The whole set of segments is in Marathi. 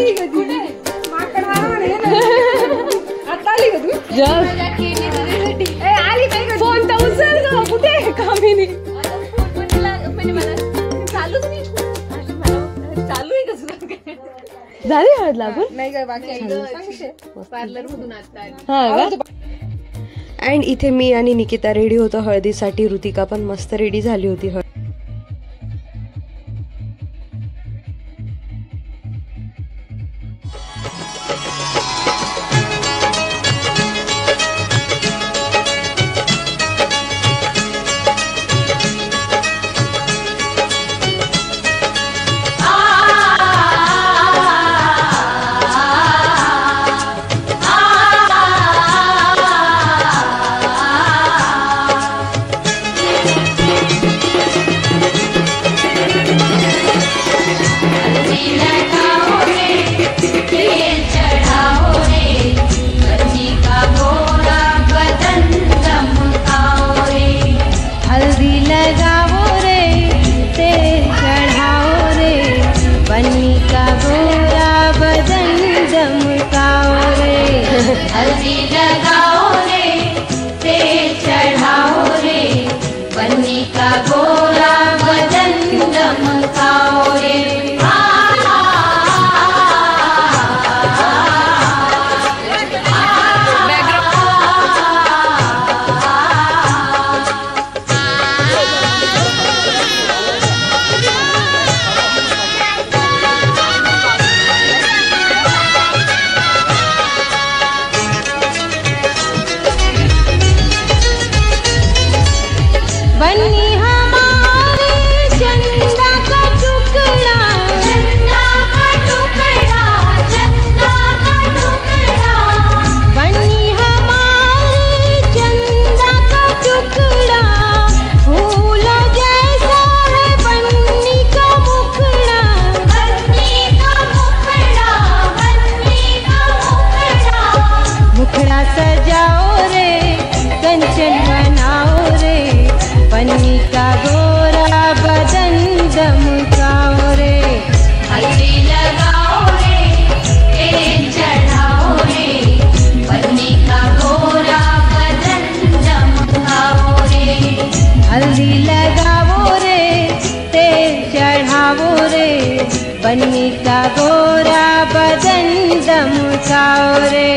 आली का तू माकड आता आली का तू आली काय का फोन तर उचल ग कुठे आहे कामिनी चालूच नाही चालू आहे का झाली हळद लागून नाही काय बाकी पार्लर मधून आता अँड इथे मी आणि निकिता रेडी होतो हळदीसाठी. ऋतिका पण मस्त रेडी झाली होती. हल्दी लगाओ रे तेल चढ़ाओ रे बन्नी का गोरा बदन दमकाओ रे. बन्नी हमारे चंदा का टुकड़ा चंदा का टुकड़ा चंदा का टुकड़ा बन्नी हमारे चंदा का टुकड़ा फूलों जैसा है बन्नी का मुखड़ा बन्नी का मुखड़ा बन्नी का मुखड़ा मुखड़ा सजाओ रे कंचन बनाओ रे बन्नी का गोरा बदन दमकाओ रे. हल्दी लगाओ रे तेल चढ़ाओ रे बन्नी का गोरा बदन दमकाओ रे. हल्दी लगाओ रे तेल चढ़ाओ रे बन्नी का गोरा बदन दमकाओ रे.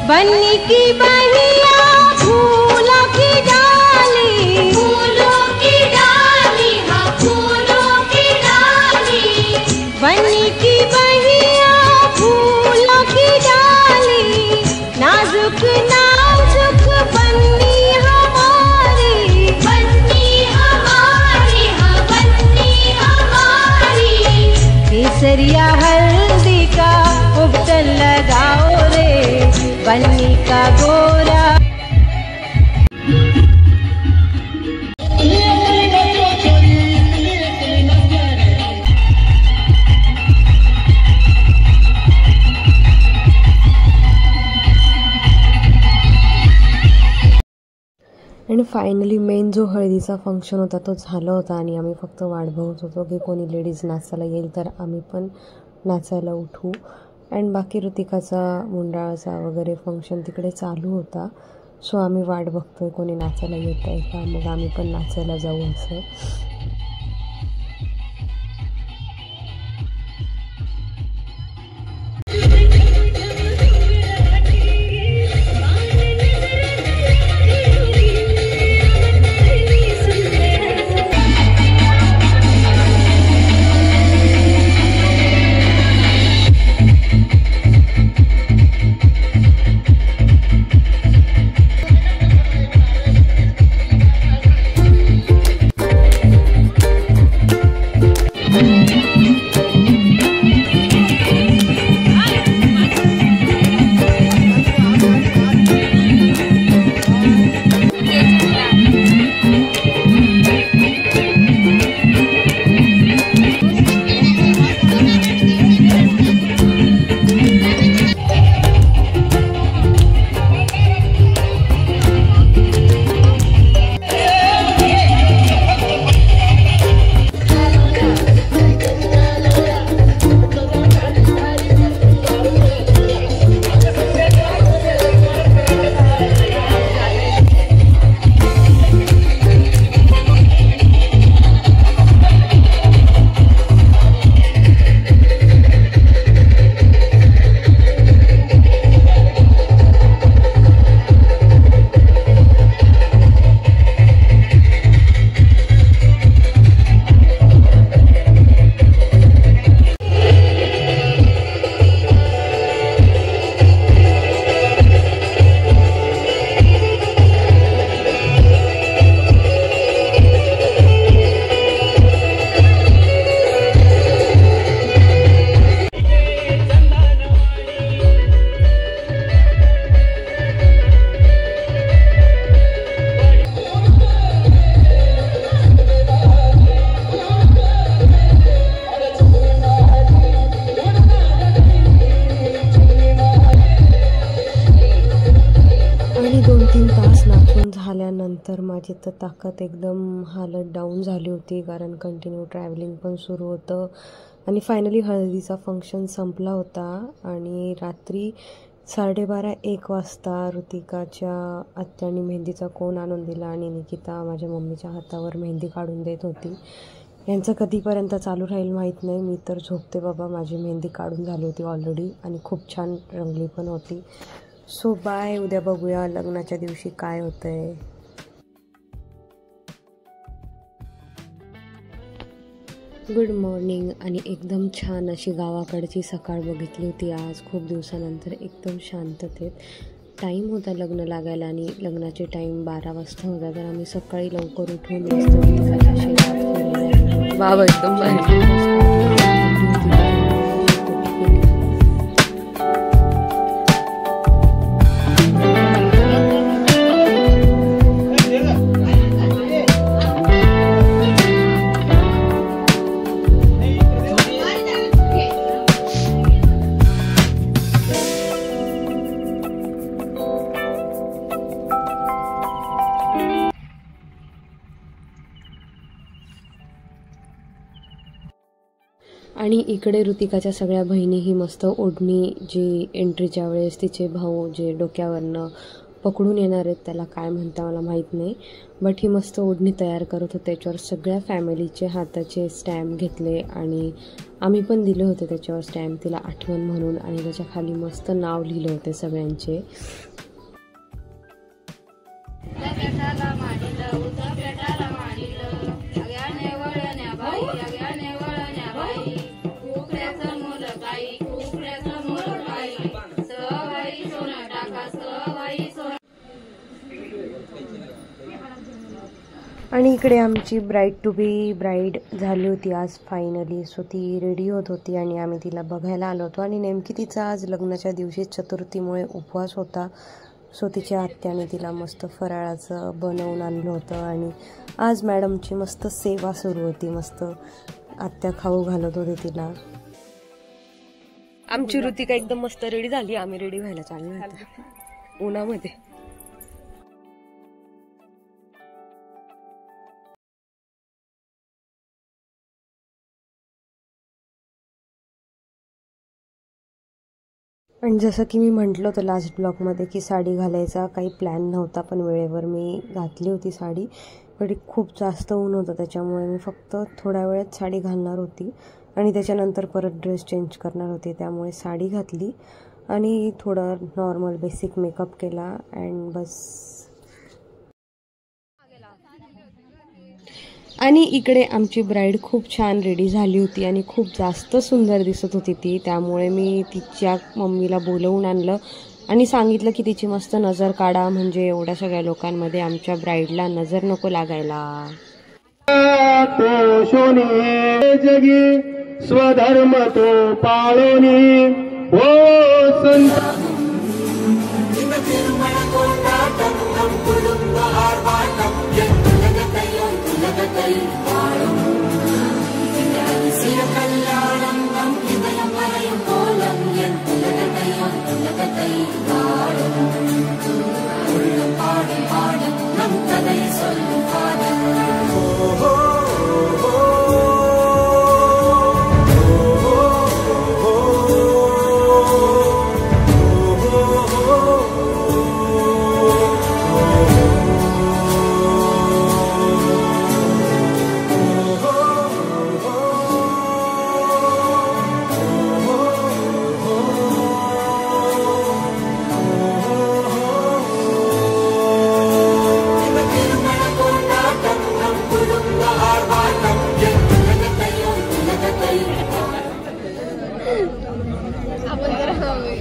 बन्नी की बहिया फूलों की डाली फूलों की डाली हाँ फूलों की डाली बन्नी की बहिया फूलों की डाली नाजुक नाजुक बन्नी हमारी हाँ बन्नी हमारी. केसरिया हल्दी का उबटन लगाओ रे बन्नी का गोरा आणि फायनली मेन जो हळदीचा फंक्शन होता तो झाला होता आणि आम्ही फक्त वाट बघत होतो की कोणी लेडीज नाचायला येईल तर आम्ही पण नाचायला उठू. अँड बाकी ऋतिकाचा मुंडाळाचा वगैरे फंक्शन तिकडे चालू होता. सो आम्ही वाट बघतोय कोणी नाचायला येत आहे का मग आम्ही पण नाचायला जाऊ असं. तर माझी तर ताकद एकदम हालत डाऊन झाली होती, कारण कंटिन्यू ट्रॅव्हलिंग पण सुरू होतं. आणि फायनली हळदीचा फंक्शन संपला होता आणि रात्री 12:30-1 वाजता ऋतिकाच्या आत्याने मेहंदीचा कोन आणून दिला आणि निकिता माझ्या मम्मीच्या हातावर मेहंदी काढून देत होती. यांचं कधीपर्यंत चालू राहील माहीत नाही. मी तर झोपते बाबा. माझी मेहंदी काढून झाली होती ऑलरेडी आणि खूप छान रंगली पण होती. So bye. उद्या बघूया लग्नाच्या दिवशी काय होतं आहे. Good morning. आणि एकदम छान अशी गावाकडची सकाळ बघितली होती आज. खूप दिवसानंतर एकदम शांततेत. टाईम होता लग्न लागायला आणि लग्नाचे टाईम 12 वाजता होता, तर आम्ही सकाळी लवकर उठून बाबा एकदम आणि इकडे ऋतिकाच्या सगळ्या बहिणीही मस्त ओढणी जी एंट्रीच्या वेळेस तिचे भाऊ जे डोक्यावरनं पकडून येणार आहेत, त्याला काय म्हणता मला माहीत नाही, बट ही मस्त ओढणी तयार करत होते. त्याच्यावर सगळ्या फॅमिलीचे हाताचे स्टॅम्प घेतले आणि आम्ही पण दिले होते त्याच्यावर स्टॅम्प तिला आठवण म्हणून. आणि त्याच्या खाली मस्त नाव लिहिले होते सगळ्यांचे. आणि इकडे आमची ब्राईड टू बी ब्राईड झाली होती आज फायनली. सो ती रेडी होत होती आणि आम्ही तिला बघायला आलो होतो. आणि नेमकी तिचा आज लग्नाच्या दिवशी चतुर्थीमुळे उपवास होता. सो तिच्या आत्याने तिला मस्त फराळाचं बनवून आणलं होतं. आणि आज मॅडमची मस्त सेवा सुरू होती. मस्त आत्या खाऊ घालत होते तिला. आमची ऋतिका एकदम मस्त रेडी झाली. आम्ही रेडी व्हायला चाललो होतो उन्हामध्ये. आणि जसं की मी म्हटलं होतं लास्ट ब्लॉगमध्ये की साडी घालायचा काही प्लॅन नव्हता, पण वेळेवर मी घातली होती साडी. पण खूप जास्त ऊन होतं त्याच्यामुळे मी फक्त थोड्या वेळात साडी घालणार होती आणि त्याच्यानंतर परत ड्रेस चेंज करणार होते. त्यामुळे साडी घातली आणि थोडं नॉर्मल बेसिक मेकअप केला अँड बस. आणि इकडे आमची ब्राईड खूप छान रेडी झाली होती आणि खूप जास्त सुंदर दिसत होती ती. त्यामुळे मी तिच्या मम्मीला बोलवून आणलं आणि सांगितलं की तिची मस्त नजर काढा, म्हणजे एवढ्या सगळ्या लोकांमध्ये आमच्या ब्राईडला नजर नको लागायला. जगी स्वधर्म तो पाळोनी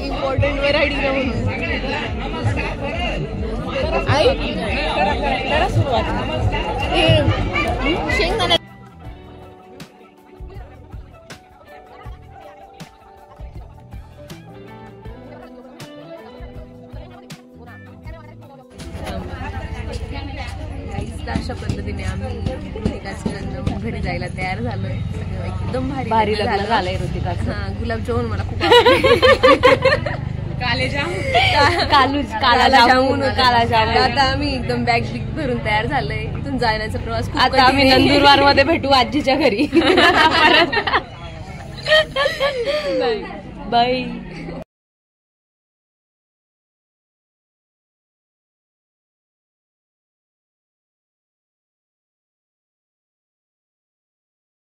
इम्पॉर्टंट व्हरायटी शेंगदाणा अशा पद्धतीने आम्ही घरी जायला तयार झालोय. एकदम भारी लग्न झालंय ऋतिकाचं. गुलाबजामुन मला खूप आवडते. काला जामून आता आम्ही एकदम बॅग बिग भरून तयार झालोय. इथून जाण्याचा प्रवास खूप आता आम्ही कठीण आहे. नंदुरबार मध्ये भेटू आजीच्या घरी. बाय.